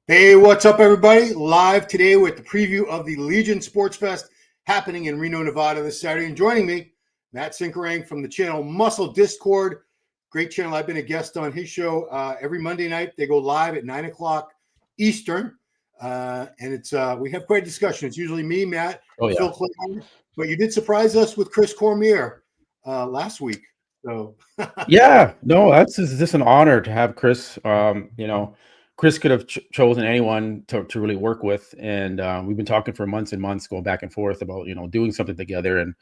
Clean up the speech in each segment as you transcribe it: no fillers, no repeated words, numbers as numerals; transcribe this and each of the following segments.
Hey, what's up, everybody? Live today with the preview of the Legion Sports Fest happening in Reno, Nevada this Saturday. And joining me, Matt Tsinkorang from the channel Muscle Discord. Great channel. I've been a guest on his show every Monday night. They go live at 9 o'clock Eastern. And it's we have quite a discussion. It's usually me, Matt, Phil Clayton. But you did surprise us with Chris Cormier last week. So yeah, no, that's just an honor to have Chris. Chris could have chosen anyone to really work with, and we've been talking for months and months, going back and forth about doing something together, and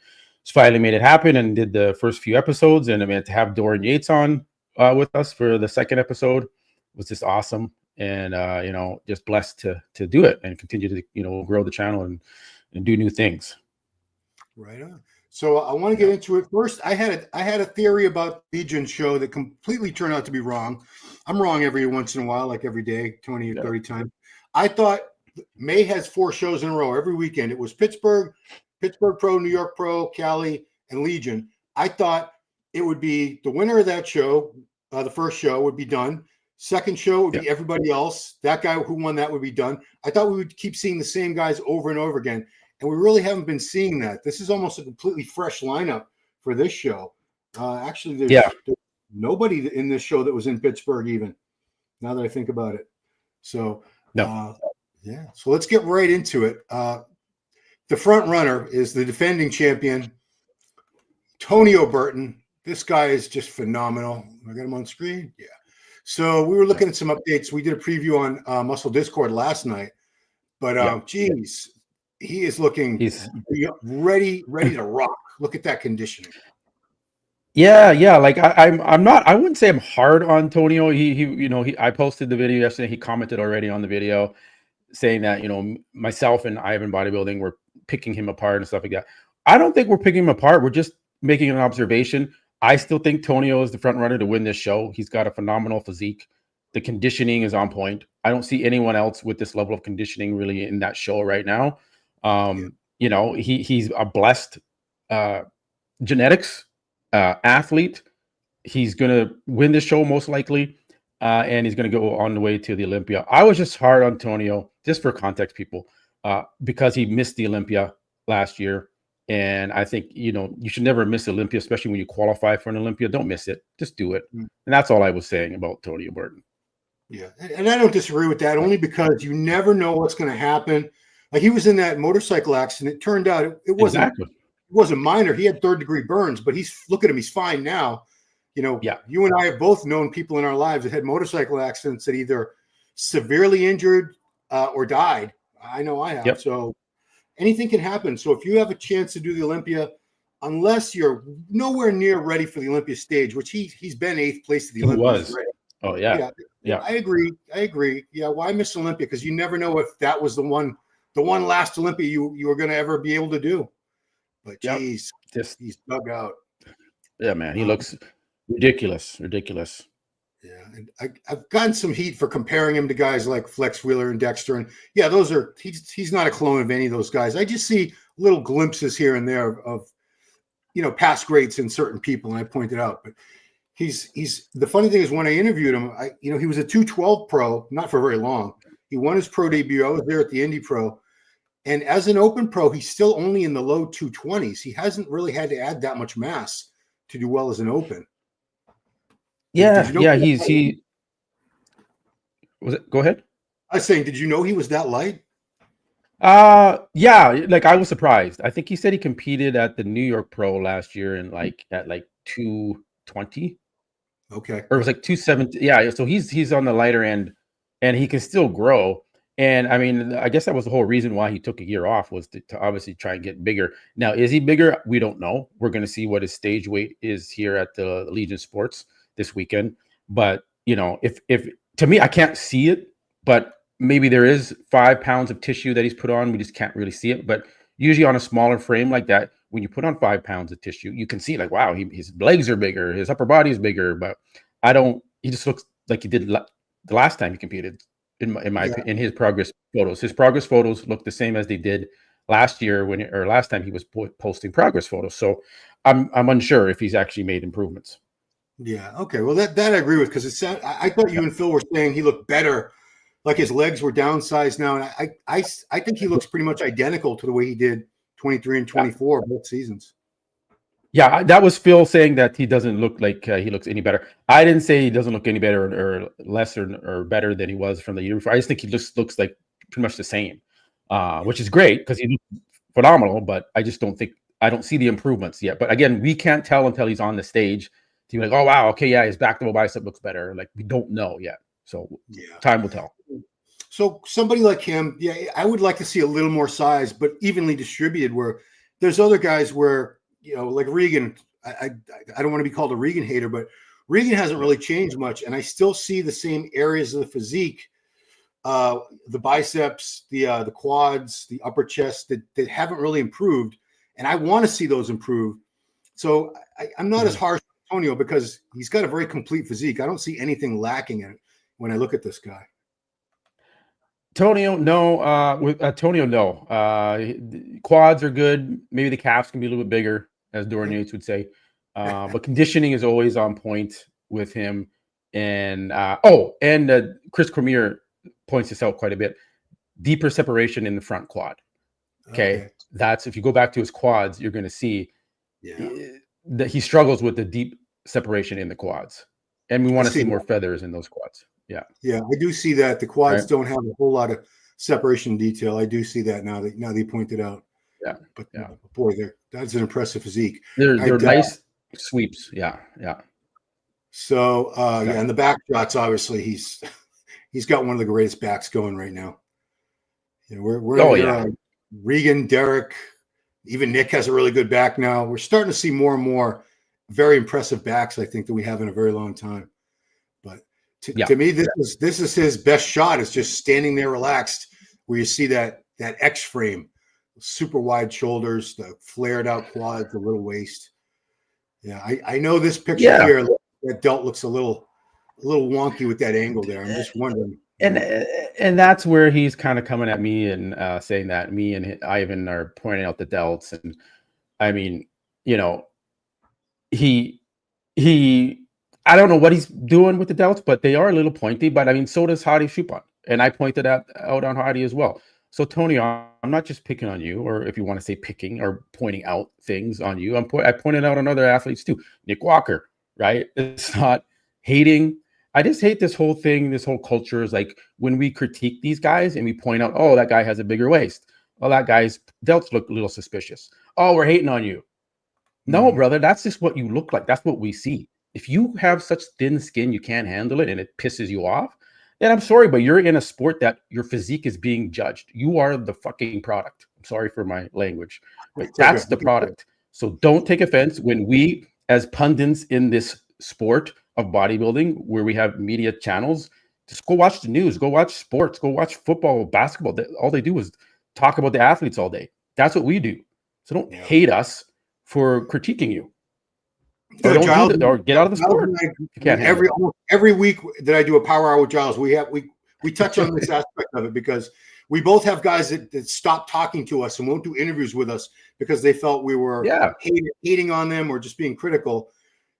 just finally made it happen and did the first few episodes. And I mean, to have Dorian Yates on with us for the second episode was just awesome, and just blessed to do it and continue to grow the channel and do new things. Right on. So I want to get into it first. I had a theory about Legion's show that completely turned out to be wrong. I'm wrong every once in a while, like every day, 20 or 30 times. I thought May has 4 shows in a row every weekend. It was Pittsburgh Pro, New York Pro, Cali, and Legion. I thought it would be the winner of that show. The first show would be done. Second show would be everybody else. That guy who won that would be done. I thought we would keep seeing the same guys over and over again. And we really haven't been seeing that. This is almost a completely fresh lineup for this show. Actually, there's nobody in this show that was in Pittsburgh even, now that I think about it. So, so let's get right into it. The front runner is the defending champion, Tonio Burton. This guy is just phenomenal. I got him on screen? Yeah. So we were looking at some updates. We did a preview on Muscle Discord last night. But, geez, he is looking ready to rock. Look at that conditioning. Yeah. Like I'm not. I wouldn't say I'm hard on Tonio. I posted the video yesterday. He commented already on the video, saying that myself and Ivan Bodybuilding were picking him apart and stuff like that. I don't think we're picking him apart. We're just making an observation. I still think Tonio is the front runner to win this show. He's got a phenomenal physique. The conditioning is on point. I don't see anyone else with this level of conditioning really in that show right now. He's a blessed genetics athlete. He's gonna win this show most likely, and he's gonna go on the way to the Olympia. I was just hard on Tonio, just for context, people, because he missed the Olympia last year, and I think you should never miss Olympia, especially when you qualify for an Olympia. Don't miss it, just do it. And that's all I was saying about Tonio Burton. Yeah, and I don't disagree with that, only because you never know what's going to happen. Like, he was in that motorcycle accident. It turned out it wasn't minor. He had 3rd-degree burns, but look at him. He's fine now. You and I have both known people in our lives that had motorcycle accidents that either severely injured or died. I know I have. So anything can happen. So if you have a chance to do the Olympia, unless you're nowhere near ready for the Olympia stage, which he's been 8th place to the Olympia. Oh yeah. I agree. Yeah, why miss Olympia? Because you never know if that was the one last Olympia you were going to ever be able to do. But geez, he's dug out. Yeah, man, he looks ridiculous. Yeah, and I've gotten some heat for comparing him to guys like Flex Wheeler and Dexter, and he's not a clone of any of those guys. I just see little glimpses here and there of past greats in certain people, and I pointed out. But he's the funny thing is, when I interviewed him, he was a 212 pro, not for very long. He won his pro debut. I was there at the Indy Pro. And as an open pro, he's still only in the low 220s. He hasn't really had to add that much mass to do well as an open. Yeah, he was it. Go ahead. I was saying, did you know he was that light? Yeah, like I was surprised. I think he said he competed at the New York Pro last year at 220. Okay. Or it was like 270. Yeah, so he's on the lighter end, and he can still grow. And I mean, I guess that was the whole reason why he took a year off, was to obviously try and get bigger. Now, is he bigger? We don't know. We're going to see what his stage weight is here at the Legion Sports this weekend. But, if to me, I can't see it, but maybe there is 5 pounds of tissue that he's put on. We just can't really see it. But usually on a smaller frame like that, when you put on 5 pounds of tissue, you can see like, wow, his legs are bigger, his upper body is bigger. But he just looks like he did the last time he competed. In his progress photos look the same as they did last year last time he was posting progress photos. So I'm unsure if he's actually made improvements. Yeah. Okay. Well, that I agree with, because I thought you and Phil were saying he looked better like his legs were downsized now, and I think he looks pretty much identical to the way he did 23 and 24 both seasons. Yeah, that was Phil saying that he doesn't look like he looks any better. I didn't say he doesn't look any better or less or better than he was from the year before. I just think he just looks like pretty much the same, which is great because he looks phenomenal. But I just don't see the improvements yet. But again, we can't tell until he's on the stage to be like, oh wow, okay, yeah, his back double bicep looks better. Like we don't know yet, so time will tell. So somebody like him, I would like to see a little more size, but evenly distributed. Where there's other guys where, like Regan, I don't want to be called a Regan hater, but Regan hasn't really changed much, and I still see the same areas of the physique, the biceps, the quads, the upper chest that haven't really improved, and I want to see those improve. So I'm not as harsh on Antonio because he's got a very complete physique. I don't see anything lacking in it when I look at this guy. Tonio, no. With Tonio, no. Quads are good. Maybe the calves can be a little bit bigger, as Dorian Yates would say. But conditioning is always on point with him. And Chris Cormier points this out quite a bit. Deeper separation in the front quad. Okay. That's, if you go back to his quads, you're going to see that he struggles with the deep separation in the quads. And we want to see more feathers in those quads. Yeah, I do see that the quads don't have a whole lot of separation detail. I do see that now that you pointed out. Yeah, but boy, that's an impressive physique. They're nice sweeps. Yeah. So and the back shots, obviously, he's got one of the greatest backs going right now. We're Regan, Derek, even Nick has a really good back now. We're starting to see more and more very impressive backs, I think, that we have in a very long time. But to me, this is his best shot. Is just standing there relaxed, where you see that X frame, super wide shoulders, the flared out quads, the little waist. Yeah, I know this picture here. That delt looks a little wonky with that angle there. I'm just wondering. And that's where he's kind of coming at me and saying that me and Ivan are pointing out the delts. And I mean, I don't know what he's doing with the delts, but they are a little pointy. But I mean, so does Hadi Chupon. And I pointed out on Hadi as well. So Tony, I'm not just picking on you, or if you want to say picking or pointing out things on you. I pointed out on other athletes too. Nick Walker, right? It's not hating. I just hate this whole thing. This whole culture is like when we critique these guys and we point out, oh, that guy has a bigger waist. Oh, that guy's delts look a little suspicious. Oh, we're hating on you. No, brother, that's just what you look like. That's what we see. If you have such thin skin, you can't handle it and it pisses you off, then I'm sorry, but you're in a sport that your physique is being judged. You are the fucking product. I'm sorry for my language, but that's the product. So don't take offense when we, as pundits in this sport of bodybuilding, where we have media channels, just go watch the news, go watch sports, go watch football, basketball. All they do is talk about the athletes all day. That's what we do. So don't hate us for critiquing you. Or don't Giles, do that, or get out of the sport. Every week that I do a power hour with Giles, we touch on this aspect of it because we both have guys that stop talking to us and won't do interviews with us because they felt we were hating on them or just being critical.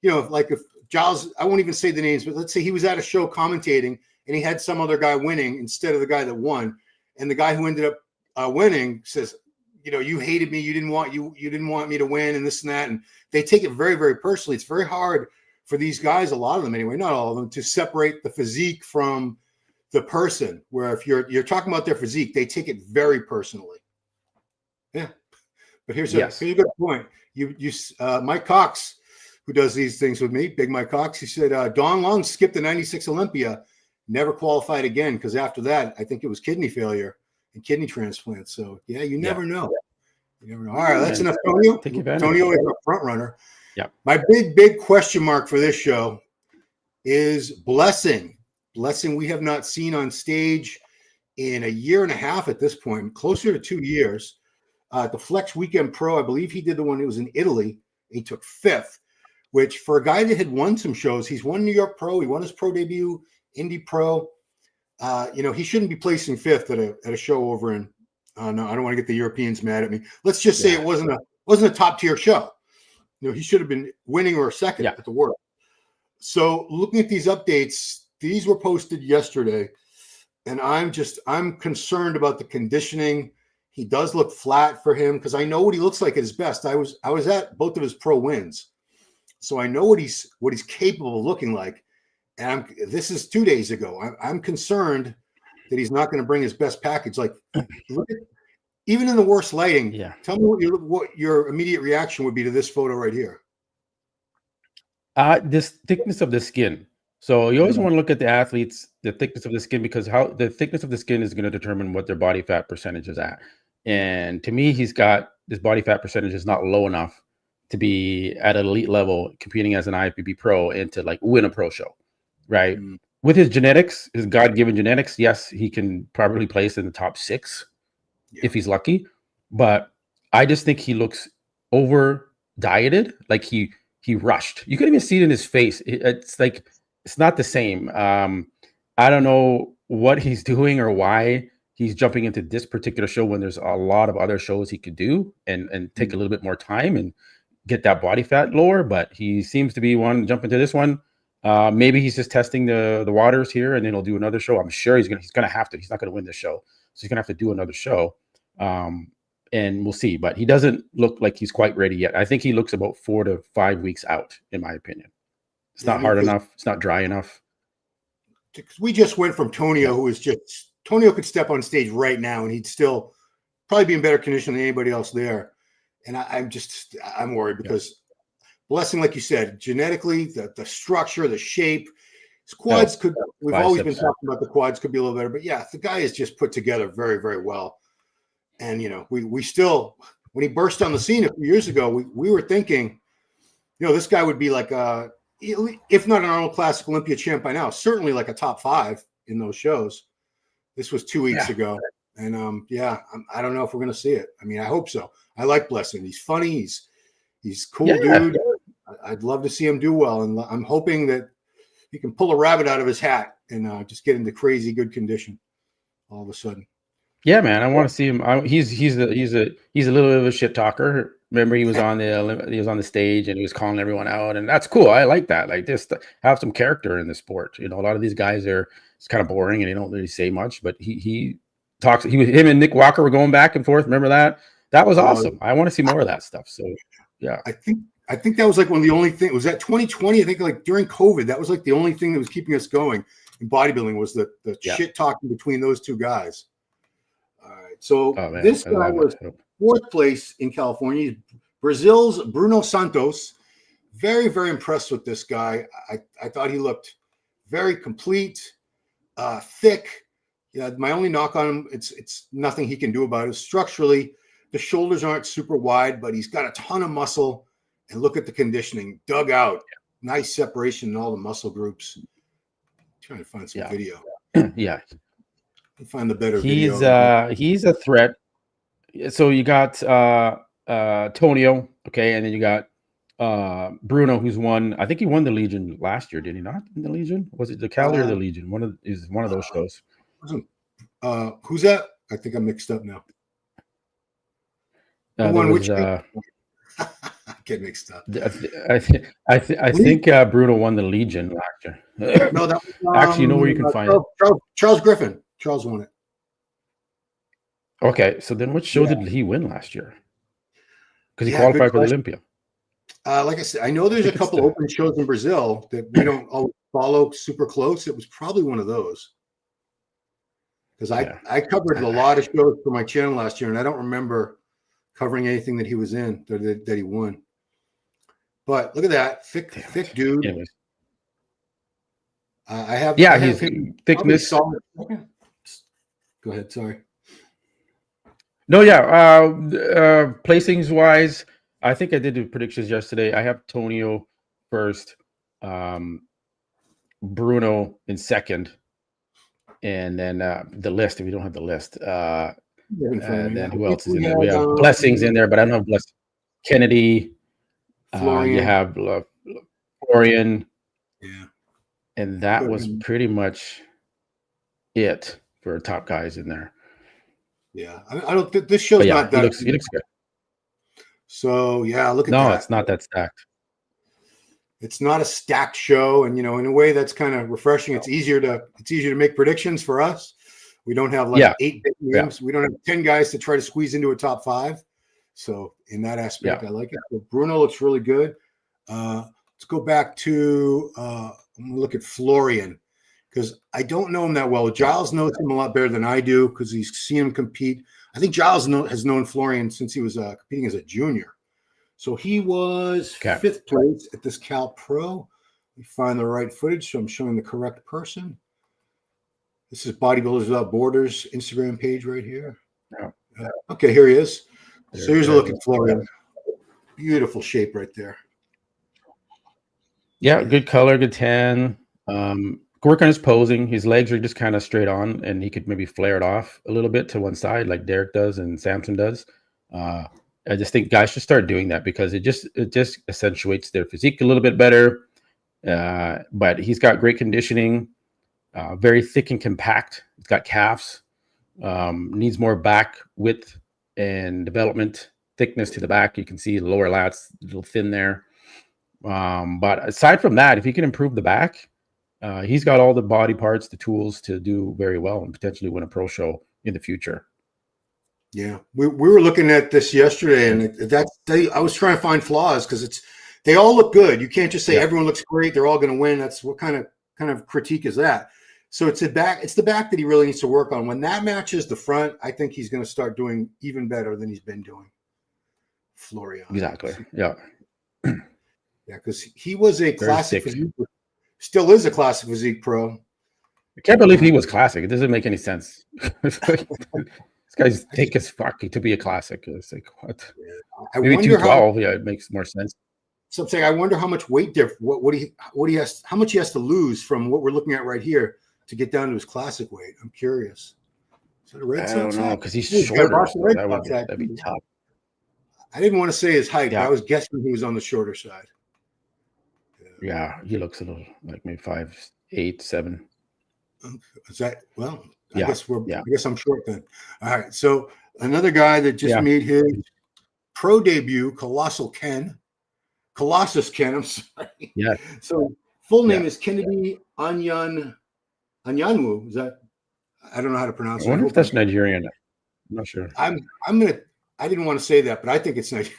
Like if Giles, I won't even say the names, but let's say he was at a show commentating and he had some other guy winning instead of the guy that won, and the guy who ended up winning says, you hated me. You didn't want me to win and this and that. And they take it very, very personally. It's very hard for these guys, a lot of them anyway, not all of them, to separate the physique from the person, where if you're talking about their physique, they take it very personally. Yeah. But here's a good point. Mike Cox, who does these things with me, Big Mike Cox, he said, Don Long skipped the 96 Olympia, never qualified again, because after that, I think it was kidney failure and kidney transplant. So you never know. You never know. All right, that's enough. Tonio is a front runner. Yeah. My big question mark for this show is Blessing. Blessing, we have not seen on stage in a year and a half at this point, closer to 2 years. The Flex Weekend Pro, I believe he did the one. It was in Italy. He took 5th, which for a guy that had won some shows, he's won New York Pro. He won his pro debut, Indy Pro. He shouldn't be placing 5th at a show over in. No, I don't want to get the Europeans mad at me. Let's just say it wasn't a top tier show. He should have been winning or second at the World. So looking at these updates, these were posted yesterday. and I'm concerned about the conditioning. He does look flat for him because I know what he looks like at his best. I was at both of his pro wins, so I know what he's capable of looking like. And this is 2 days ago. I'm concerned that he's not going to bring his best package. Like, look at, even in the worst lighting. Yeah. Tell me what your immediate reaction would be to this photo right here. This thickness of the skin. So you always want to look at the athletes, the thickness of the skin, because how the thickness of the skin is going to determine what their body fat percentage is at. And to me, he's got this body fat percentage is not low enough to be at an elite level competing as an IFBB pro and to like win a pro show, right? Mm-hmm. With his genetics, his God-given genetics, yes, he can probably place in the top 6 if he's lucky. But I just think he looks over dieted, like he rushed. You could even see it in his face. It's like it's not the same. I don't know what he's doing or why he's jumping into this particular show when there's a lot of other shows he could do and take a little bit more time and get that body fat lower. But he seems to be one to jump into this one. Maybe he's just testing the waters here, and then he'll do another show. I'm sure he's gonna have to. He's not gonna win this show, so he's gonna have to do another show, and we'll see. But he doesn't look like he's quite ready yet. I think he looks about 4 to 5 weeks out, in my opinion. It's not hard enough. It's not dry enough. We just went from Tonio, who is just Tonio could step on stage right now, and he'd still probably be in better condition than anybody else there. And I'm worried because. Blessing, like you said, genetically, the structure, the shape, his quads we've always been talking about the quads could be a little better, but yeah, the guy is just put together very, very well. And, we still, when he burst on the scene a few years ago, we were thinking, this guy would be like, if not an Arnold Classic Olympia champ by now, certainly like a top 5 in those shows. This was 2 weeks ago. And I don't know if we're going to see it. I mean, I hope so. I like Blessing. He's funny. He's cool, dude. I'd love to see him do well, and I'm hoping that he can pull a rabbit out of his hat and just get into crazy good condition all of a sudden. Yeah, man, I want to see him. He's a little bit of a shit talker. Remember, he was on the stage and he was calling everyone out, and that's cool. I like that. Like, just have some character in the sport. A lot of these guys it's kind of boring and they don't really say much, but he talks. Him and Nick Walker were going back and forth. Remember that? That was awesome. I want to see more of that stuff. So yeah, I think that was like one of the only things. Was that 2020? I think like during COVID, that was like the only thing that was keeping us going in bodybuilding was the shit talking between those two guys. All right, so this guy was 4th place in California. Brazil's Bruno Santos. Very, very impressed with this guy. I thought he looked very complete, thick. Yeah, my only knock on him, it's nothing he can do about it. Structurally, the shoulders aren't super wide, but he's got a ton of muscle. And look at the conditioning, dug out, nice separation in all the muscle groups. I'm trying to find some video. Yeah, find the better video. He's a threat. So you got Tonio, okay, and then you got Bruno, who's won. I think he won the Legion last year, did he not? In the Legion, was it the Cali or the Legion? One of those shows. Who's that? I think I'm mixed up now. Get mixed up. I think Bruno won the Legion last year. No, that was, actually, you know where you can find it. Charles Griffin. Charles won it. Okay, so then which show did he win last year? Because he qualified for the Olympia. Like I said, I know there's a couple open shows in Brazil that we don't always follow super close. It was probably one of those. Because I covered a lot of shows for my channel last year, and I don't remember covering anything that he was in that he won. But look at that thick dude. Anyways. I have he's thickness. Go ahead, sorry. No, placings wise, I think I did the predictions yesterday. I have Tonio first, Bruno in second, and then the list. If you don't have the list, and then who else is in there? We have Blessings in there, but I don't have Blessings. Kennedy. You have Florian. Yeah. And that was pretty much it for top guys in there. Yeah. I don't think this show's not that. He looks good. So, look at that. No, it's not that stacked. It's not a stacked show. And, in a way that's kind of refreshing. It's easier to make predictions for us. We don't have like 8 big names. We don't have 10 guys to try to squeeze into a top 5. So in that aspect, I like it. But Bruno looks really good. Let's go back to I'm gonna look at Florian, because I don't know him that well. Giles knows him a lot better than I do because he's seen him compete. I think Giles has known Florian since he was competing as a junior. So he was 5th place at this Cal Pro. Let me find the right footage so I'm showing the correct person. This is Bodybuilders Without Borders Instagram page right here. Okay, here he is. So here's a look at Florian. Beautiful shape right there. Yeah, good color, good tan. Work on his posing. His legs are just kind of straight on, and he could maybe flare it off a little bit to one side like Derek does and Samson does. I just think guys should start doing that because it just accentuates their physique a little bit better. But he's got great conditioning, very thick and compact. He's got calves. Needs more back width and development, thickness to the back. You can see the lower lats a little thin there. But aside from that, if he can improve the back, he's got all the body parts, the tools to do very well and potentially win a pro show in the future. Yeah, we were looking at this yesterday, and I was trying to find flaws because they all look good. You can't just say everyone looks great; they're all going to win. That's what kind of critique is that? So it's the back that he really needs to work on. When that matches the front, I think he's going to start doing even better than he's been doing. Florian, exactly. Yeah, because he was a classic physique, still is a classic physique pro. I can't believe he was classic. It doesn't make any sense. This guy's thick as fuck to be a classic. It's like, what? Yeah. Maybe 212. Yeah, it makes more sense. So I'm saying, I wonder how much weight difference, how much he has to lose from what we're looking at right here to get down to his classic weight. I'm curious. So the Red Sox, I don't know, because he's shorter. So that'd be tough. I didn't want to say his height, but I was guessing he was on the shorter side. Yeah, he looks a little like maybe 5'8", 7. Is that I guess I'm short then. All right. So another guy that just made his pro debut, Colossus Ken. I'm sorry. Yeah. So full name is Kennedy Anyanwu. Is that? I don't know how to pronounce it. I wonder if that's Nigerian. I'm not sure. I didn't want to say that, but I think it's Nigerian.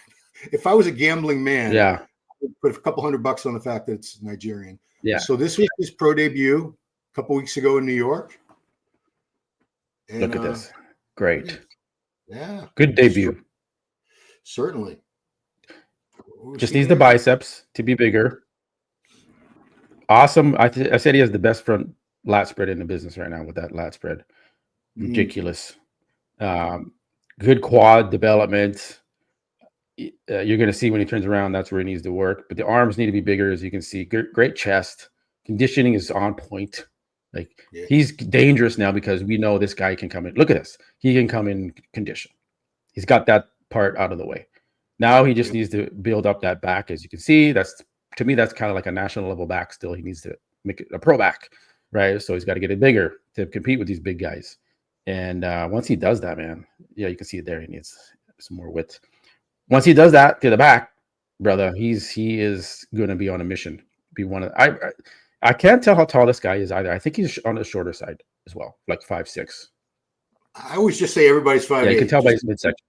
If I was a gambling man, I would put a couple $100 on the fact that it's Nigerian. Yeah. So this was his pro debut a couple weeks ago in New York. And, look at this. Great. Yeah. Good debut. Certainly. Just needs the biceps to be bigger. Awesome. I said he has the best front lat spread in the business right now with that lat spread. Ridiculous. Good quad development. You're going to see when he turns around, that's where he needs to work. But the arms need to be bigger, as you can see. Great chest. Conditioning is on point. Like he's dangerous now because we know this guy can come in. Look at this. He can come in condition. He's got that part out of the way. Now he just needs to build up that back. As you can see, to me, that's kind of like a national level back still. He needs to make it a pro back, right? So he's got to get it bigger to compete with these big guys. And once he does that, man, you can see it there. He needs some more width. Once he does that to the back, brother, he is going to be on a mission. Be one of I can't tell how tall this guy is either. I think he's on the shorter side as well, like 5'6". I always just say everybody's 5'8". Yeah, you can tell by his midsection.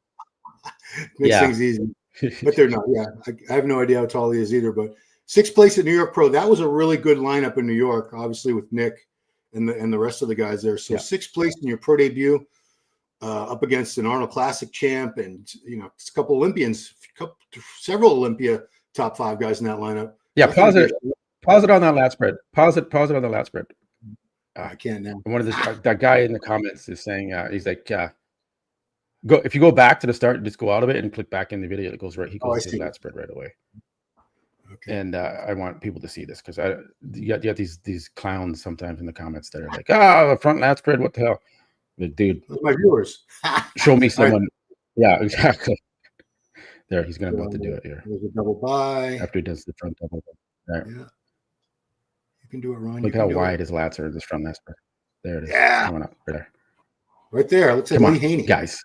Makes things easy, but they're not. Yeah, I have no idea how tall he is either. But 6th place at New York Pro, that was a really good lineup in New York, obviously with Nick and the rest of the guys there. So 6th place in your pro debut, up against an Arnold Classic champ, and a couple Olympians, several Olympia top 5 guys in that lineup. Yeah, pause it on that lat spread. Pause it on the lat spread. I can't now. One of that guy in the comments is saying he's like, go if you go back to the start, just go out of it and click back in the video. It goes right. He goes to that spread right away. Okay. And I want people to see this because you got these clowns sometimes in the comments that are like, the front lat spread. What the hell, dude? My viewers. Show me someone. Right. Yeah, exactly. There, he's gonna about to do it here. There's a double by after he does the front double. There. Yeah. You can do it, Ron. Look how wide his lats are. This front lat spread. There it is. Yeah. Coming up right there. Right there. Looks like Lee Haney. Guys.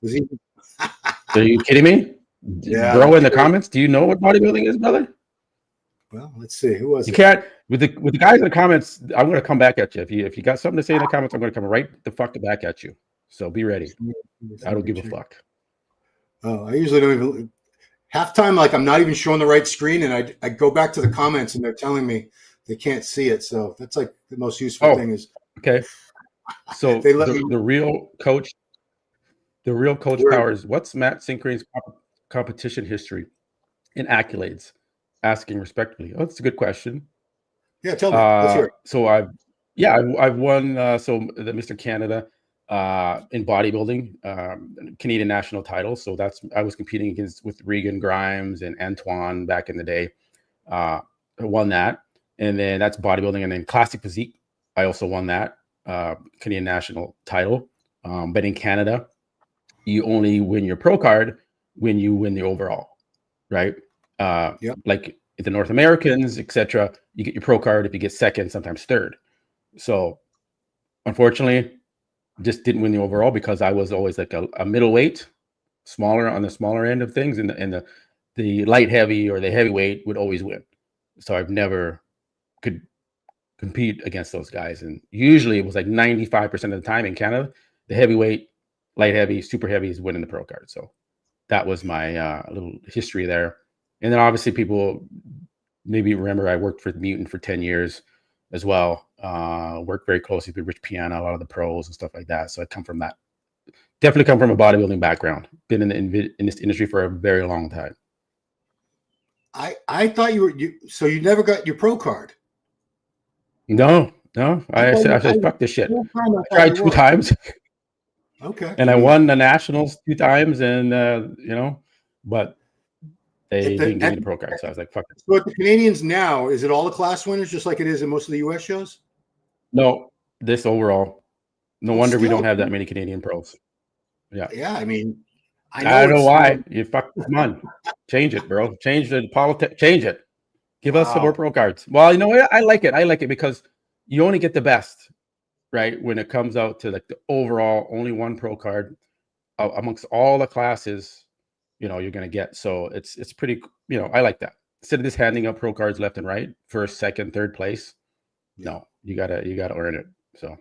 Are you kidding me? Yeah. Bro, in the comments, do you know what bodybuilding is, brother? Well, let's see. Who was You it? can't with the guys in the comments. I'm going to come back at you if you got something to say in the comments. I'm going to come right the fuck back at you. So be ready. I don't give a fuck. Oh, I usually don't even halftime. Like I'm not even showing the right screen, and I go back to the comments, and they're telling me they can't see it. So that's like the most useful thing is okay. So they let me. The real coach Powers. What's Matt Tsinkorang's competition history and accolades? Asking respectfully. Oh, that's a good question. Yeah, tell me. Let's hear it. So I've won the Mr. Canada in bodybuilding, Canadian national title. So I was competing with Regan Grimes and Antoine back in the day. I won that, and then that's bodybuilding, and then classic physique. I also won that Canadian national title. But in Canada, you only win your pro card when you win the overall, right? Like the North Americans, etc. You get your pro card if you get second, sometimes third. So unfortunately, just didn't win the overall because I was always like a middleweight, on the smaller end of things, and the light heavy or the heavyweight would always win. So I've never could compete against those guys, and usually it was like 95% of the time in Canada, the heavyweight, light heavy, super heavy is winning the pro card. So that was my little history there. And then obviously people maybe remember I worked for the Mutant for 10 years as well. Worked very closely with Rich Piana, a lot of the pros and stuff like that. So I come from that. Definitely come from a bodybuilding background. Been in this industry for a very long time. I thought so you never got your pro card. No. I said fuck this shit. I tried 2 times. Okay. And I won the nationals 2 times, and but they didn't give me the pro card. So I was like, fuck it. So at the Canadians now, is it all the class winners just like it is in most of the US shows? No, this overall. No wonder we don't have that many Canadian pros. Yeah. Yeah, I mean, I don't know why. You fuck, come on. Change it, bro. Change the politics. Change it. Give us some more pro cards. Well, you know what? I like it. I like it because you only get the best, right? When it comes out to like the overall, only one pro card amongst all the classes, you're going to get. So it's pretty, I like that. Instead of just handing out pro cards left and right, first, second, third place. No, you gotta earn it. So.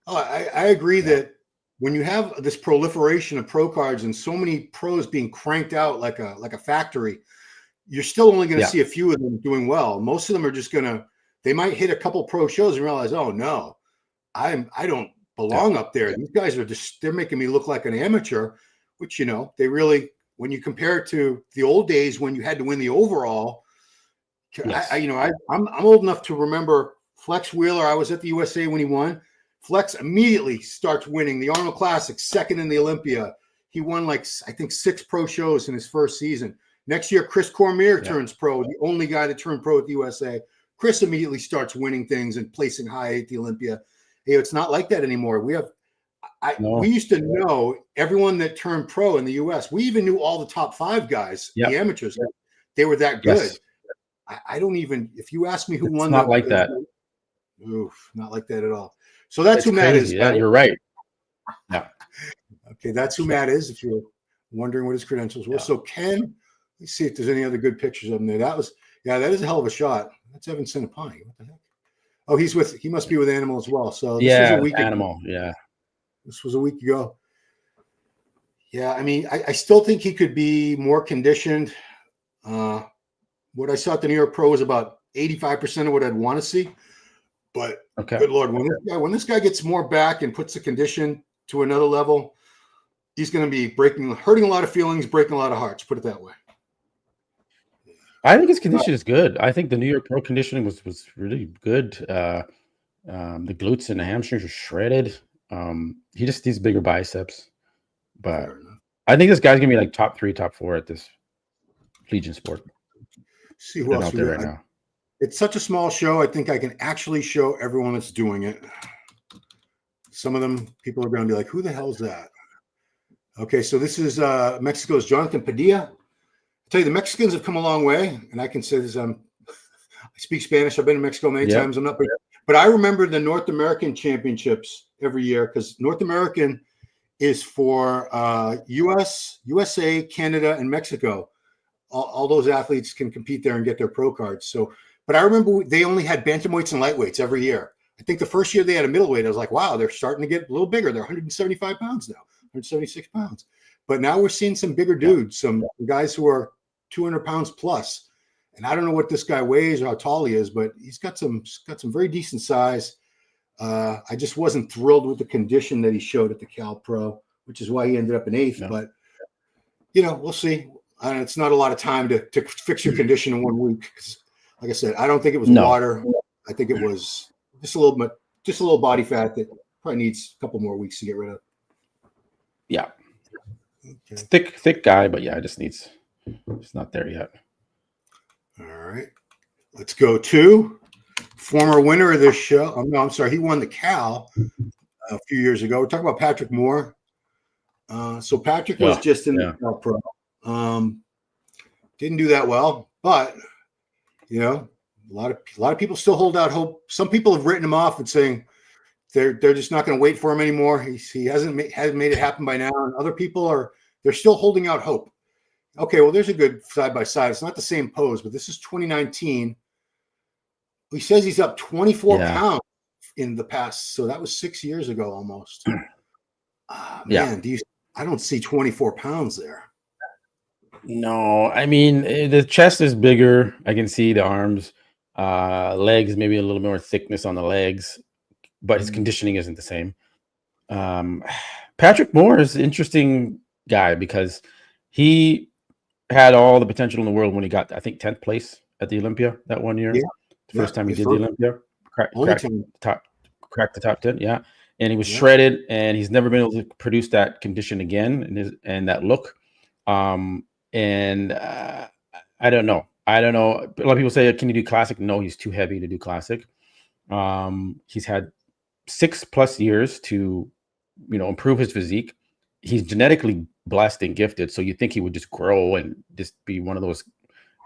Oh, I agree that when you have this proliferation of pro cards and so many pros being cranked out like a factory, you're still only going to see a few of them doing well. Most of them are just they might hit a couple pro shows and realize, oh no, I don't belong up there. These guys they're making me look like an amateur, which, they really, when you compare it to the old days when you had to win the overall, I'm old enough to remember Flex Wheeler. I was at the USA when he won. Flex immediately starts winning the Arnold Classic, second in the Olympia. He won I think 6 pro shows in his first season. Next year, Chris Cormier turns pro, the only guy that turned pro at the USA. Chris immediately starts winning things and placing high at the Olympia. It's not like that anymore. We used to know everyone that turned pro in the US. We even knew all the top 5 guys, the amateurs. They were that good. Yes. I don't even, if you ask me who won, not like that. Oof, not like that at all. So that's who Matt is. Yeah, you're right. Yeah. Okay, that's who Matt is. If you're wondering what his credentials were. Yeah. So Ken, let's see if there's any other good pictures of him there. That is a hell of a shot. That's Evan Sinapani. What the heck? Oh, he must be with Animal as well. So this was a week Animal. ago. Yeah. This was a week ago. Yeah, I mean, I still think he could be more conditioned. What I saw at the New York Pro was about 85% of what I'd want to see. But good Lord, when this guy gets more back and puts the condition to another level, he's going to be hurting a lot of feelings, breaking a lot of hearts. Put it that way. I think his condition is good. I think the New York Pro conditioning was really good. The glutes and the hamstrings are shredded. He just needs bigger biceps. But I think this guy's going to be like top 3, top 4 at this Legion sport. See who else out there right now. It's such a small show. I think I can actually show everyone that's doing it. Some of them, people are going to be like, who the hell is that? Okay, so this is Mexico's Jonathan Padilla. I'll tell you, the Mexicans have come a long way, and I can say this. I speak Spanish. I've been in Mexico many times. I'm not, but I remember the North American championships every year because North American is for USA, Canada, and Mexico. all those athletes can compete there and get their pro cards. So, but I remember they only had bantamweights and lightweights every year. I think the first year they had a middleweight, I was like, wow, they're starting to get a little bigger. They're 175 pounds now, 176 pounds. But now we're seeing some bigger dudes, some guys who are 200 pounds plus. And I don't know what this guy weighs or how tall he is, but he's got some very decent size. I just wasn't thrilled with the condition that he showed at the Cal Pro, which is why he ended up in 8th. No. But, we'll see. It's not a lot of time to fix your condition in 1 week. Like I said, I don't think it was water. I think it was just a little body fat that probably needs a couple more weeks to get rid of. Yeah. Okay. Thick guy, but it's not there yet. All right. Let's go to former winner of this show. Oh, no, I'm sorry. He won the Cal a few years ago. We're talking about Patrick Moore. So Patrick was just in the Cal Pro. Didn't do that well, but a lot of people still hold out hope. Some people have written him off and saying they're just not going to wait for him anymore. He hasn't made it happen by now, and other people they're still holding out hope. Okay, well, there's a good side by side. It's not the same pose, but this is 2019. He says he's up 24 pounds in the past, so that was 6 years ago almost. Man, I don't see 24 pounds there. No, I mean, the chest is bigger. I can see the arms, legs, maybe a little more thickness on the legs, but his conditioning isn't the same. Patrick Moore is an interesting guy because he had all the potential in the world when he got, I think, 10th place at the Olympia that 1 year. The first time he did the Olympia, cracked the top 10. Yeah. And he was shredded, and he's never been able to produce that condition again and that look. And I don't know. A lot of people say, can you do classic? No, he's too heavy to do classic. He's had 6+ years to, improve his physique. He's genetically blessed and gifted. So you think he would just grow and just be one of those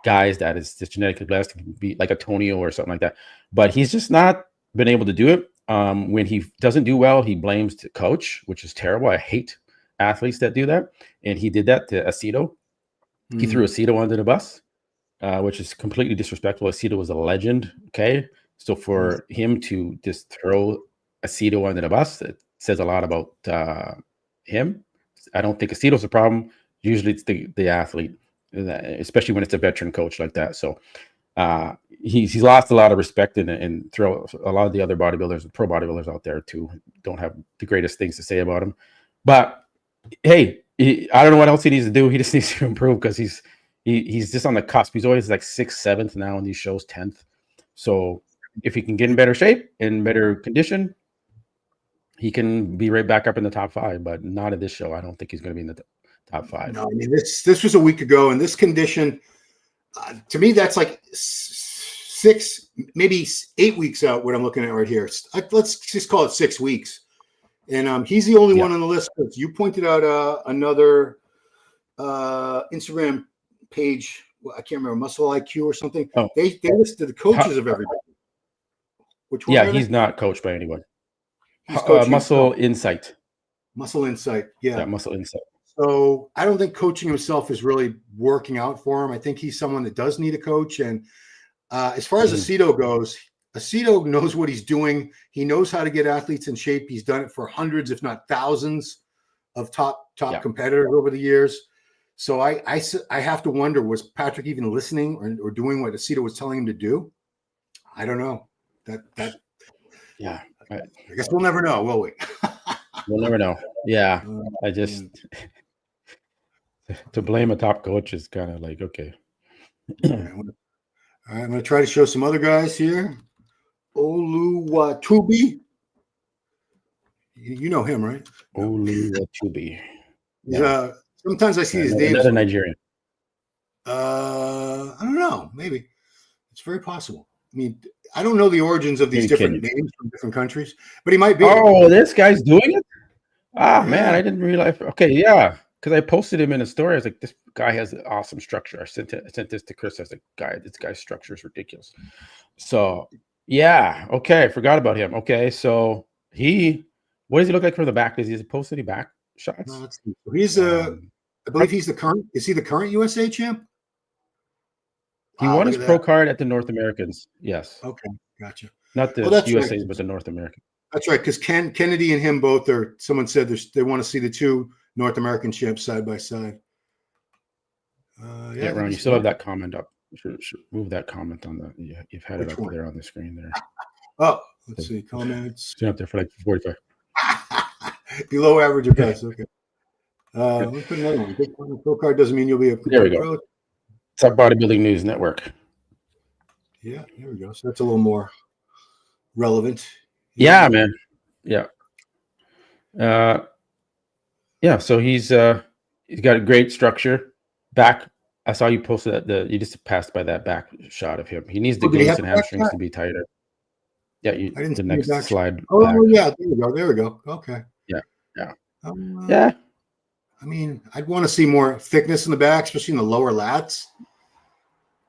guys that is just genetically blessed, be like a Tonio or something like that. But he's just not been able to do it. When he doesn't do well, he blames the coach, which is terrible. I hate athletes that do that. And he did that to Aceto. He threw Aceto under the bus, which is completely disrespectful. Aceto was a legend. Okay. So for him to just throw Aceto under the bus, it says a lot about him. I don't think Aceto's a problem. Usually it's the athlete, especially when it's a veteran coach like that. So he's lost a lot of respect and throw a lot of the other bodybuilders, pro bodybuilders out there too, don't have the greatest things to say about him. But hey, I don't know what else he needs to do. He just needs to improve because he's just on the cusp. He's always like 6th, 7th now in these shows, 10th. So if he can get in better shape, in better condition, he can be right back up in the top 5. But not at this show. I don't think he's going to be in the top 5. No, I mean this was a week ago, and this condition, to me, that's like 6, maybe 8 weeks out. What I'm looking at right here. Let's just call it 6 weeks. And he's the only one on the list. You pointed out another Instagram page. Well, I can't remember, Muscle IQ or something. Oh. They listed the coaches of everybody. Which one? Yeah, he's not coached by anyone. Muscle Insight. Muscle Insight. Yeah, Muscle Insight. So I don't think coaching himself is really working out for him. I think he's someone that does need a coach. And as far as Aceto goes, Aceto knows what he's doing. He knows how to get athletes in shape. He's done it for hundreds, if not thousands, of top competitors over the years. So I have to wonder, was Patrick even listening or doing what Aceto was telling him to do? I don't know. Yeah. I guess we'll never know, will we? We'll never know. Yeah. I just to blame a top coach is kind of like, okay. All right, I'm going to try to show some other guys here. Oluwatubi. You know him, right? Oluwatubi. Yeah. Sometimes I see his name. Another Nigerian. I don't know. Maybe. It's very possible. I mean, I don't know the origins of these different names from different countries, but he might be. Oh, this guy's doing it? Man, I didn't realize. Okay, yeah. Because I posted him in a story. I was like, this guy has an awesome structure. I sent this to Chris. I was like, this guy's structure is ridiculous. So, yeah. Okay, I forgot about him. Okay, so what does he look like from the back? Does he post any back shots? No, he's I believe he's the current. Is he the current USA champ? He Wow, won look his at pro that. card at the North Americans. Yes. Okay, gotcha. Not Well, the that's right. USA's, but the North American. That's right, because Kennedy and him both are. Someone said they want to see the two North American champs side by side. Yeah, I think Ron, you he's still have that comment up. Should move that comment on the. You've had it Which up one? there on the screen there. Oh, let's see. Comments. It's been up there for like 45. Below average or best. Okay. Let me put another one. Good pro card doesn't mean you'll be a There we complete go. pro. It's our Bodybuilding News Network. Yeah, there we go. So that's a little more relevant. Yeah, man. Yeah. Yeah. So he's got a great structure. Back. I saw you posted that you just passed by that back shot of him. He needs the glutes and hamstrings to be tighter. Yeah, I didn't the see next the back slide. Oh, back. yeah, there we go. There we go. Okay. Yeah. Yeah. Yeah. I mean, I'd want to see more thickness in the back, especially in the lower lats.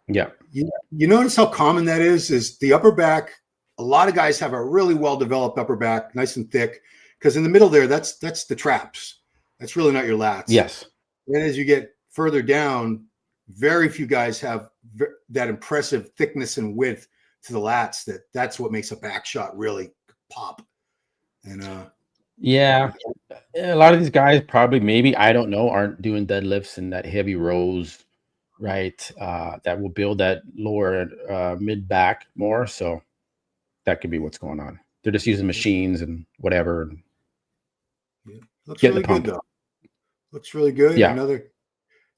Yeah. You notice how common that is the upper back. A lot of guys have a really well-developed upper back, nice and thick, because in the middle there, that's the traps. That's really not your lats. Yes. Then as you get further down, very few guys have that impressive thickness and width to the lats. That's what makes a back shot really pop. And yeah, a lot of these guys probably, maybe, I don't know, aren't doing deadlifts and that heavy rows, right? That will build that lower mid back more. So that could be what's going on. They're just using machines and whatever. Yeah. Looks really good though. Looks really good. Yeah.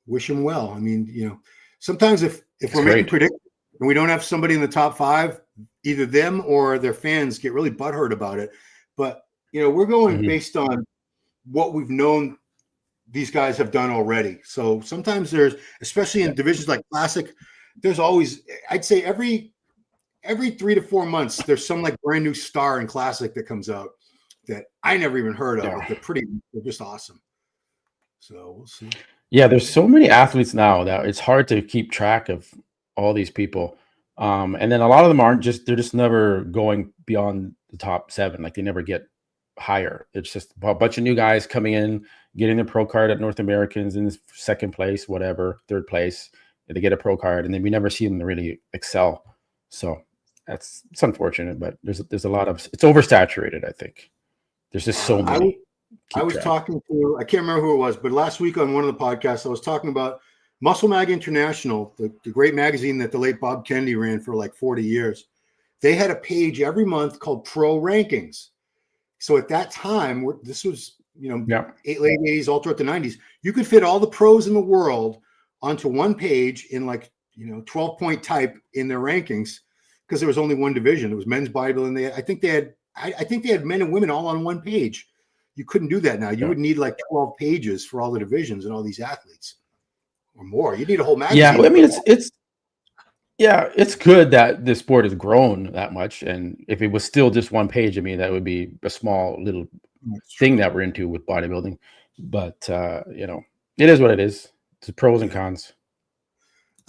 Wish him well. I mean, sometimes if we're making predictions and we don't have somebody in the top 5, either them or their fans get really butthurt about it. But we're going based on what we've known these guys have done already. So sometimes there's, especially in divisions like Classic, there's always, I'd say every 3 to 4 months, there's some like brand new star in Classic that comes out that I never even heard of. Yeah. They're just awesome. So we'll see. Yeah, there's so many athletes now that it's hard to keep track of all these people. And then a lot of them they're just never going beyond the top 7. Like they never get higher. It's just a bunch of new guys coming in, getting their pro card at North Americans in 2nd place, whatever, 3rd place. They get a pro card, and then we never see them really excel. So it's unfortunate, but there's a lot of, it's oversaturated. I think there's just so many. I was talking to, I can't remember who it was, but last week on one of the podcasts, I was talking about Muscle Mag International, the great magazine that the late Bob Kennedy ran for like 40 years. They had a page every month called Pro Rankings. So at that time, this was, late 80s, all throughout the 90s, you could fit all the pros in the world onto one page in 12-point type in their rankings, because there was only one division. It was men's bodybuilding. I think they had men and women all on one page. You couldn't do that now. You would need like 12 pages for all the divisions and all these athletes or more. You need a whole magazine. Yeah, I mean, it's good that the sport has grown that much. And if it was still just one page, I mean, that would be a small little thing that we're into with bodybuilding. But, it is what it is. It's pros and cons.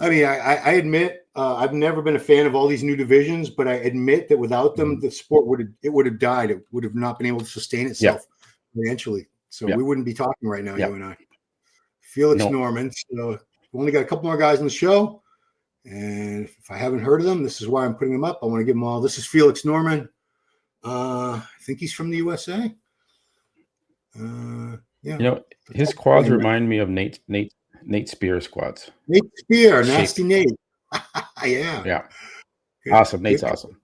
I mean, I admit I've never been a fan of all these new divisions, but I admit that without them, the sport would have died. It would have not been able to sustain itself financially. So we wouldn't be talking right now, you and I. Felix Norman. So we've only got a couple more guys on the show. And if I haven't heard of them, this is why I'm putting them up. I want to give them all. This is Felix Norman. I think he's from the USA. His quads remind me of Nate Spears quads. Nate Spear, Nasty Nate. Yeah. Awesome. Nate's awesome.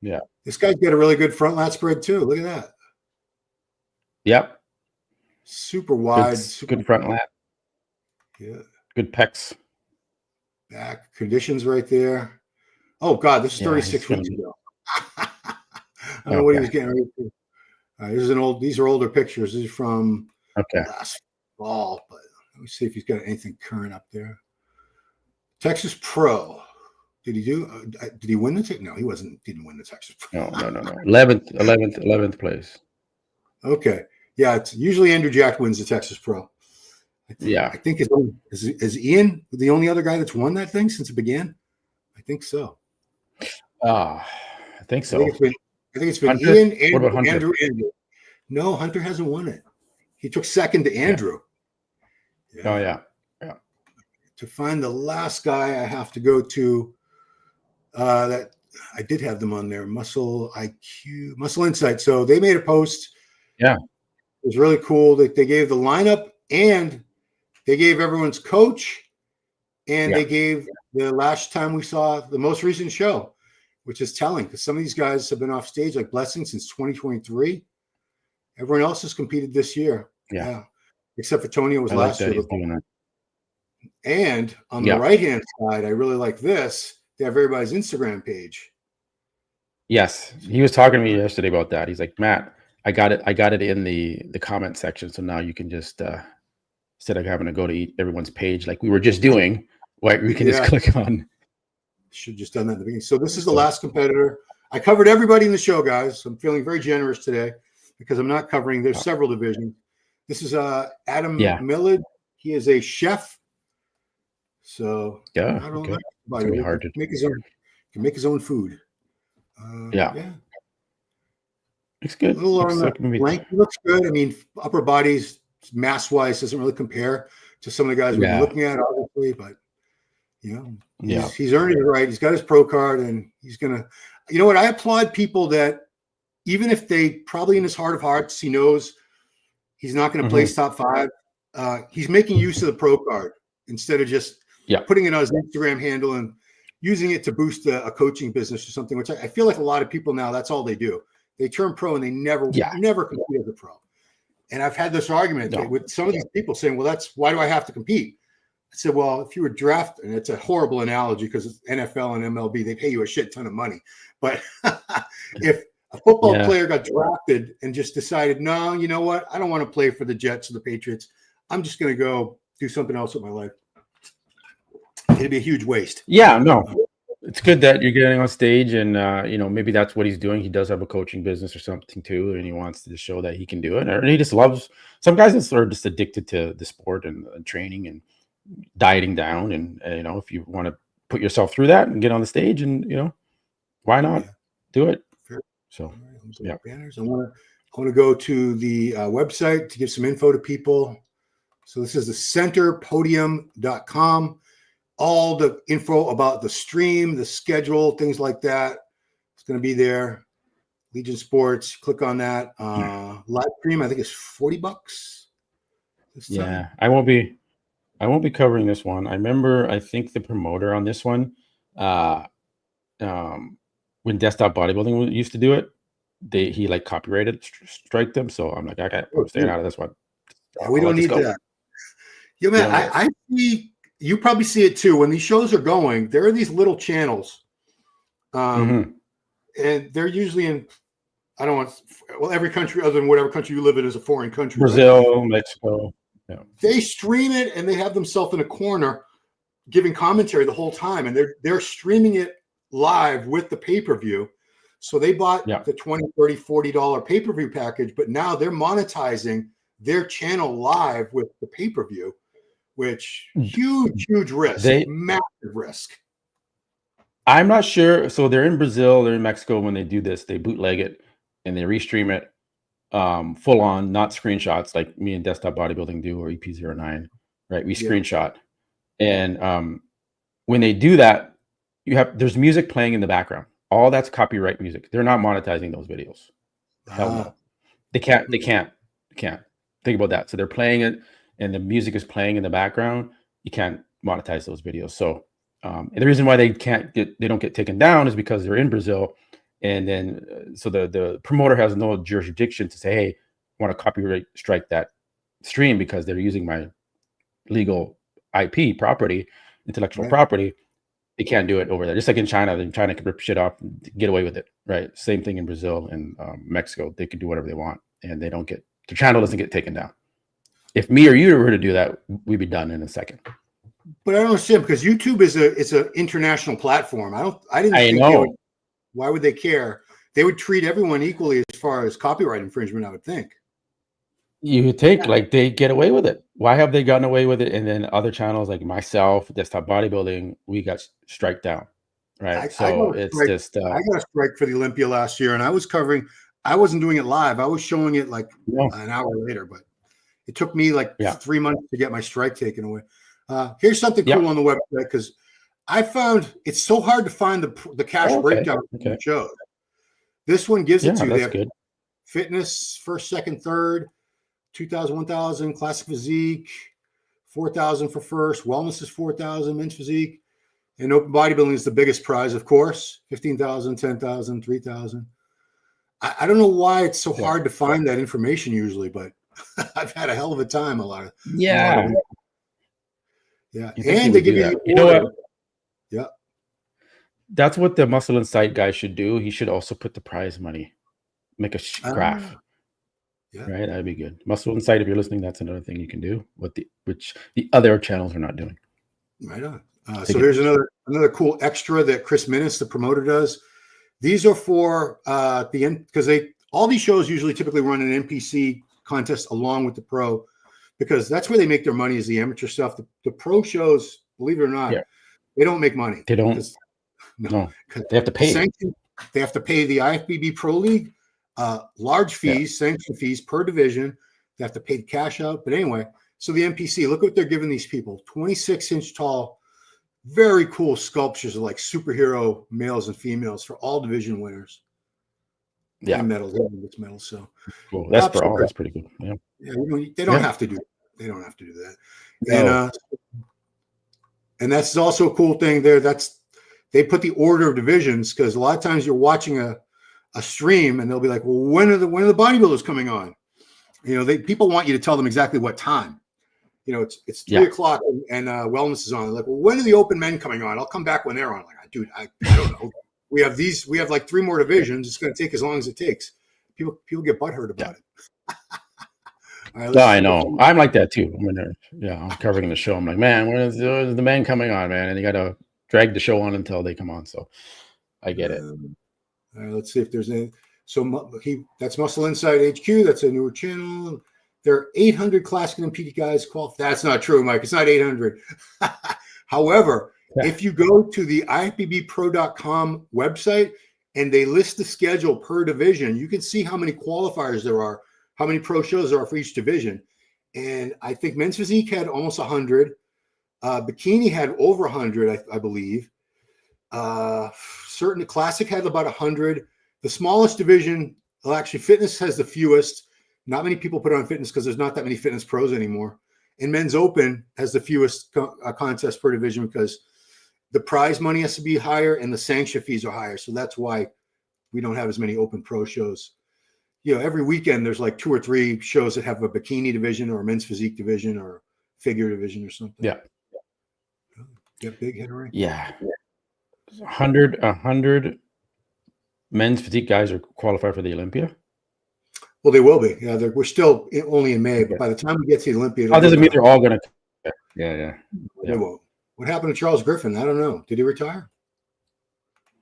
Yeah. This guy's got a really good front lat spread too. Look at that. Yep. Super wide. Good front lat. Yeah. Good pecs. Back conditions right there. Oh God, this is 36 weeks ago. I don't know what he was getting ready to. These are older pictures. These are from last fall, but let me see if he's got anything current up there. Texas Pro. Did he do? Did he win the? No, he didn't win the Texas Pro. No. 11th place. Okay. Yeah, it's usually Andrew Jack wins the Texas Pro. I think is Ian the only other guy that's won that thing since it began? I think so. I think so. I think it's been Hunter? Ian, What about Hunter? Andrew. No, Hunter hasn't won it. He took second to Andrew. Oh yeah. to find the last guy, I have to go to that. I did have them on there. Muscle IQ, Muscle Insight. So they made a post. Yeah. It was really cool that they gave the lineup and they gave everyone's coach and they gave the last time we saw the most recent show, which is telling because some of these guys have been off stage like Blessing since 2023. Everyone else has competed this year. Yeah. Except for Tony, it was last year. And on the right-hand side, I really like this. They have everybody's Instagram page. Yes. He was talking to me yesterday about that. He's like, Matt, I got it in the comment section. So now you can just instead of having to go to everyone's page like we were just doing, we can just click on. Should have just done that in the beginning. So this is the last competitor. I covered everybody in the show, guys. I'm feeling very generous today because I'm not covering. There's several divisions. This is Adam Millard. He is a chef. So I don't know. It's gonna be hard to make his own. Can make his own food. It's good. A little on the length looks good. I mean, upper bodies mass wise doesn't really compare to some of the guys we've been looking at, obviously, but he's earning it right. He's got his pro card, and he's gonna. You know what? I applaud people that even if they probably in his heart of hearts he knows he's not going to place top 5. He's making use of the pro card instead of just putting it on his Instagram handle and using it to boost a coaching business or something, which I feel like a lot of people now, that's all they do. They turn pro and they never compete as a pro. And I've had this argument with some of these people saying, well, why do I have to compete? I said, well, if you were drafted, and it's a horrible analogy because it's NFL and MLB, they pay you a shit ton of money. But if a football player got drafted and just decided, no, you know what? I don't want to play for the Jets or the Patriots. I'm just going to go do something else with my life. It'd be a huge waste. Yeah, no. It's good that you're getting on stage and, maybe that's what he's doing. He does have a coaching business or something too, and he wants to show that he can do it. And he just loves – some guys are just addicted to the sport and training and dieting down. And, if you want to put yourself through that and get on the stage and, why not do it? So, banners. I want to go to the website to give some info to people. So this is the centerpodium.com. All the info about the stream, the schedule, things like that. It's going to be there. Legion Sports. Click on that. Live stream, I think it's $40. Yeah, I won't be covering this one. I think the promoter on this one, when Desktop Bodybuilding used to do it, he like copyrighted strike them. So I'm like, okay, I'm staying out of this one. Yeah, we don't need that. Yeah, man, I see. You probably see it too. When these shows are going, there are these little channels. And they're usually in, every country other than whatever country you live in is a foreign country. Brazil, right? Mexico. Yeah. They stream it and they have themselves in a corner giving commentary the whole time. And they're streaming it live with the pay-per-view. So they bought the $20, $30, $40 pay-per-view package, but now they're monetizing their channel live with the pay-per-view. Which huge risk, massive risk. I'm not sure. So they're in Brazil, they're in Mexico. When they do this, they bootleg it and they restream it full on, not screenshots like me and Desktop Bodybuilding do or EP09, right? We screenshot. And when they do that, there's music playing in the background. All that's copyright music. They're not monetizing those videos. Hell no. They can't. Think about that. So they're playing it. And the music is playing in the background, you can't monetize those videos. So and the reason why they don't get taken down is because they're in Brazil. And then so the promoter has no jurisdiction to say, hey, I want to copyright strike that stream because they're using my legal IP property, intellectual property. They can't do it over there. Just like in China, China can rip shit off and get away with it, right? Same thing in Brazil and Mexico. They can do whatever they want and their channel doesn't get taken down. If me or you were to do that, we'd be done in a second. But I don't understand because YouTube is an international platform. Why would they care? They would treat everyone equally as far as copyright infringement, I would think. You would think like they get away with it. Why have they gotten away with it? And then other channels like myself, Desktop Bodybuilding, we got strike down, right? I got a strike for the Olympia last year, and I was covering. I wasn't doing it live. I was showing it like an hour later, but. It took me like 3 months to get my strike taken away. Here's something cool on the website, because I found it's so hard to find the cash breakdown of the shows. This one gives it to you. They have good. Fitness, first, second, third, 2,000, 1,000, classic physique, 4,000 for first, wellness is 4,000, men's physique, and open bodybuilding is the biggest prize, of course, 15,000, 10,000, 3,000. I don't know why it's so hard to find that information usually, but I've had a hell of a time. Yeah. And they give you know what? Yeah. That's what the Muscle Insight guy should do. He should also put the prize money, make a graph. Right, that'd be good. Muscle Insight, if you're listening, that's another thing you can do. Which the other channels are not doing. Right on. So here's another cool extra that Chris Minnis, the promoter, does. These are for the end, because all these shows usually typically run an NPC contest along with the pro, because that's where they make their money, is the amateur stuff. The pro shows, believe it or not, they don't make money. They don't. No, they have to pay. They have to pay the IFBB Pro League large fees, sanction fees per division. They have to pay the cash out. But anyway, so the NPC, look what they're giving these people: 26-inch tall, very cool sculptures of like superhero males and females for all division winners. Yeah, and medals, medals. So cool. That's for all. That's pretty good. Yeah, they don't have to do. They don't have to do that. No. And that's also a cool thing there. They put the order of divisions, because a lot of times you're watching a stream and they'll be like, well, when are the bodybuilders coming on? People want you to tell them exactly what time. It's 3 o'clock and wellness is on. They're like, well, when are the open men coming on? I'll come back when they're on. Like, dude, I don't know. We have like 3 more divisions. It's going to take as long as it takes. People get butthurt about it. Right, I know. I'm like that too. I'm covering the show. I'm like, man, when is the man coming on, man? And you got to drag the show on until they come on. So I get it. All right, let's see if there's any. So that's Muscle Insight HQ. That's a newer channel. There are 800 classic and PT guys qualified. That's not true, Mike. It's not 800. However, if you go to the IFBBpro.com website and they list the schedule per division, you can see how many qualifiers there are, how many pro shows there are for each division. And I think men's physique had almost 100. Bikini had over 100, I believe. Certain classic had about 100. The smallest division, well, actually, fitness has the fewest. Not many people put on fitness because there's not that many fitness pros anymore. And men's open has the fewest contests per division, because the prize money has to be higher and the sanction fees are higher. So that's why we don't have as many open pro shows. Every weekend there's like 2 or 3 shows that have a bikini division or a men's physique division or figure division or something. Yeah. Get big head ring. Yeah. 100 men's physique guys are qualified for the Olympia. Well, they will be. Yeah, we're still only in May, but by the time we get to the Olympia, doesn't mean they're all going to. Yeah. They won't. What happened to Charles Griffin? I don't know. Did he retire?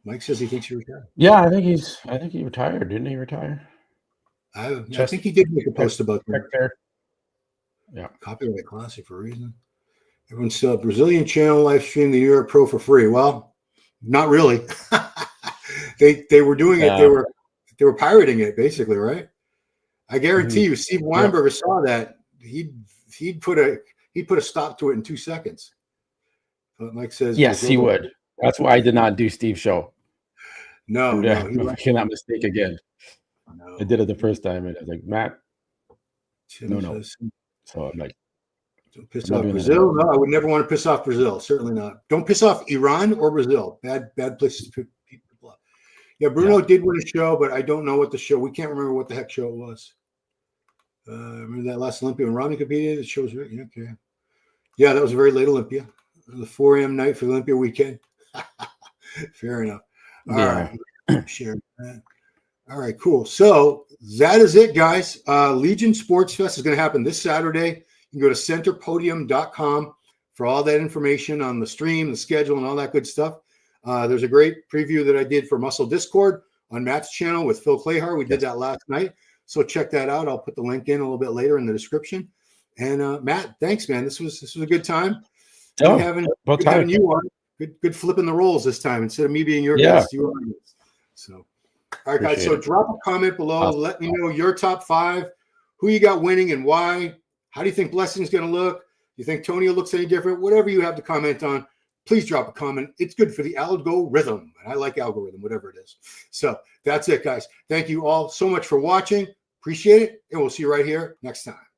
Mike says he thinks he retired. Yeah, I think he retired. Didn't he retire? I think he did make a post about that. Yeah. Copyright classic for a reason. Everyone's still Brazilian channel live stream the New York Pro for free. Well, not really. They were doing it. They were pirating it basically, right? I guarantee you, Steve Weinberger saw that. He'd put a stop to it in 2 seconds. But Mike says, yes, he would. That's why I did not do Steve's show. No, I cannot mistake again. No. I did it the first time, and I was like, Matt, no. So I'm like, don't piss off Brazil. No, I would never want to piss off Brazil. Certainly not. Don't piss off Iran or Brazil. Bad places to pick people up. Yeah, Bruno did win a show, but I don't know what the show. We can't remember what the heck show it was. Remember that last Olympia when Romney competed? The show's right. Okay. Yeah, that was a very late Olympia. The 4 a.m. night for the Olympia weekend. Fair enough. All right. Share that. All right, cool. So that is it, guys. Legion Sports Fest is going to happen this Saturday. You can go to centerpodium.com for all that information on the stream, the schedule, and all that good stuff. There's a great preview that I did for Muscle Discord on Matt's channel with Phil Clayhar. We did that last night. So check that out. I'll put the link in a little bit later in the description. And Matt, thanks, man. This was a good time. Good having you on. Good flipping the roles this time instead of me being your guest. You are. So, all right, guys. So drop a comment below. Awesome. Let me know your top 5, who you got winning and why. How do you think Blessing's going to look? You think Tonio looks any different? Whatever you have to comment on, please drop a comment. It's good for the algorithm. And I like algorithm, whatever it is. So that's it, guys. Thank you all so much for watching. Appreciate it. And we'll see you right here next time.